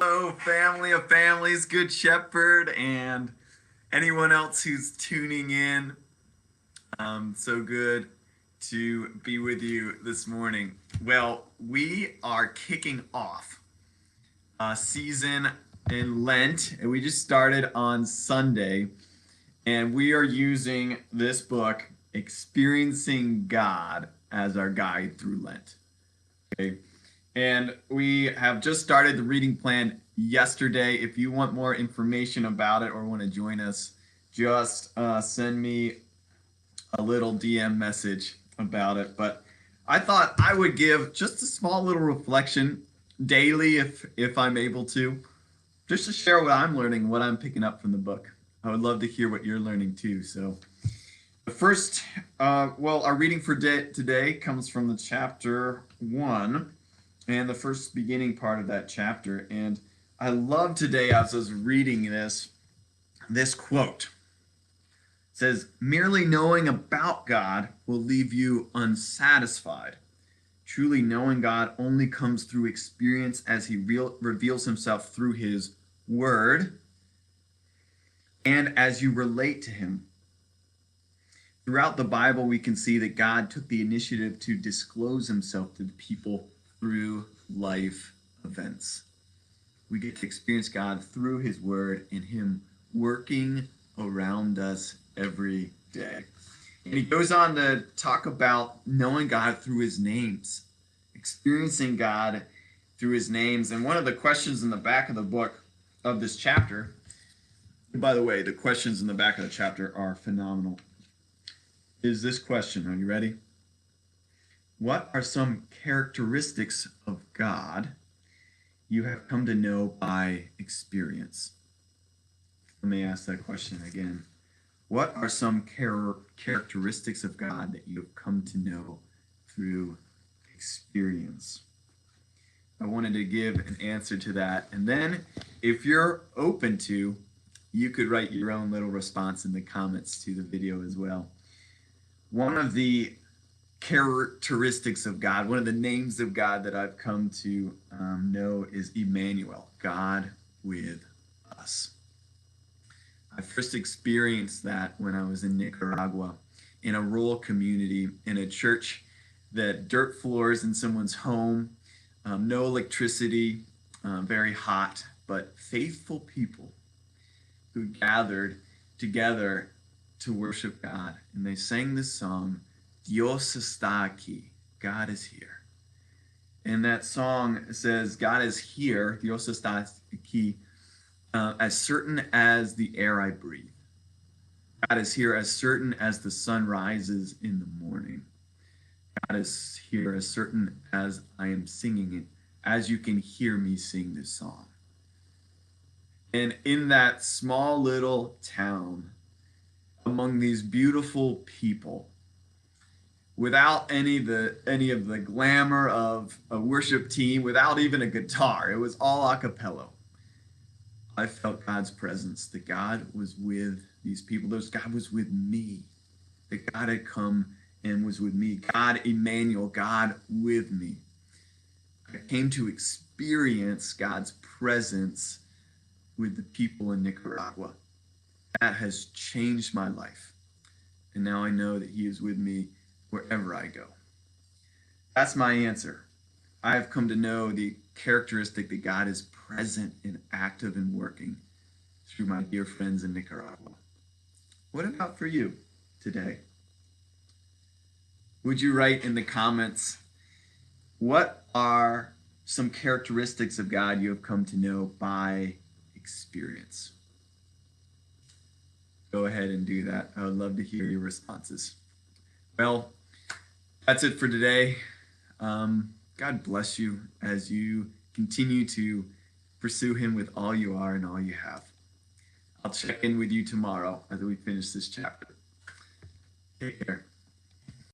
Hello, family of families, Good Shepherd, and anyone else who's tuning in. So good to be with you this morning. Well, we are kicking off a season in Lent, and we just started on Sunday, and we are using this book, Experiencing God, as our guide through Lent. Okay. And we have just started the reading plan yesterday. If you want more information about it or want to join us, just send me a little DM message about it. But I thought I would give just a small little reflection daily if I'm able to, just to share what I'm learning, what I'm picking up from the book. I would love to hear what you're learning too. So the first, our reading for today comes from the chapter 1. And the first beginning part of that chapter. And I love today, as I was reading this quote. It says, merely knowing about God will leave you unsatisfied. Truly knowing God only comes through experience as he reveals himself through his word and as you relate to him. Throughout the Bible, we can see that God took the initiative to disclose himself to the people through life events. We get to experience God through his word and him working around us every day. And he goes on to talk about knowing God through his names, experiencing God through his names. And one of the questions in the back of the book of this chapter, by the way, the questions in the back of the chapter are phenomenal, is this question. Are you ready? What are some characteristics of God you have come to know by experience? Let me ask that question again. What are some characteristics of God that you have come to know through experience? I wanted to give an answer to that. And then if you're open to, you could write your own little response in the comments to the video as well. One of the characteristics of God, one of the names of God that I've come to know is Emmanuel, God with us. I first experienced that when I was in Nicaragua, in a rural community, in a church that dirt floors in someone's home, no electricity, very hot, but faithful people who gathered together to worship God. And they sang this song, Dios está aquí, God is here. And that song says, God is here, Dios está aquí, as certain as the air I breathe. God is here as certain as the sun rises in the morning. God is here as certain as I am singing it, as you can hear me sing this song. And in that small little town, among these beautiful people, without any of the glamour of a worship team, without even a guitar, it was all a cappella. I felt God's presence, that God was with these people. God was with me, that God had come and was with me. God, Emmanuel, God with me. I came to experience God's presence with the people in Nicaragua. That has changed my life. And now I know that he is with me wherever I go. That's my answer. I have come to know the characteristic that God is present and active and working through my dear friends in Nicaragua. What about for you today? Would you write in the comments, what are some characteristics of God you have come to know by experience? Go ahead and do that. I would love to hear your responses. Well, that's it for today. God bless you as you continue to pursue him with all you are and all you have. I'll check in with you tomorrow as we finish this chapter. Take care.